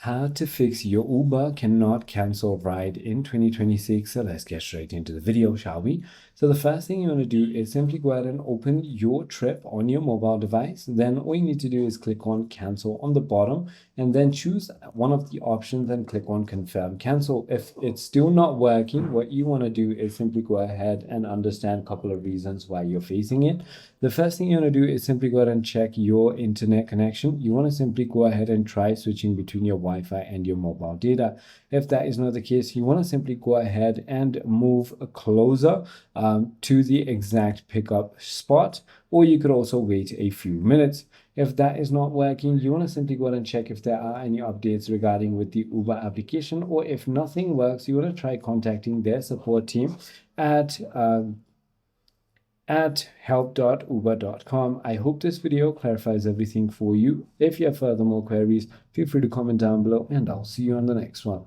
How to fix your Uber cannot cancel ride in 2026. So let's get straight into the video, shall we? So the first thing you want to do is simply go ahead and open your trip on your mobile device. Then all you need to do is click on cancel on the bottom and then choose one of the options and click on confirm cancel. If it's still not working, what you want to do is simply go ahead and understand a couple of reasons why you're facing it. The first thing you want to do is simply go ahead and check your internet connection. You want to simply go ahead and try switching between your Wi-Fi and your mobile data. If that is not the case, you want to simply go ahead and move closer to the exact pickup spot, or you could also wait a few minutes. If that is not working, you want to simply go ahead and check if there are any updates regarding with the Uber application, or if nothing works, you want to try contacting their support team at help.uber.com. I hope this video clarifies everything for you. If you have further more queries, feel free to comment down below and I'll see you on the next one.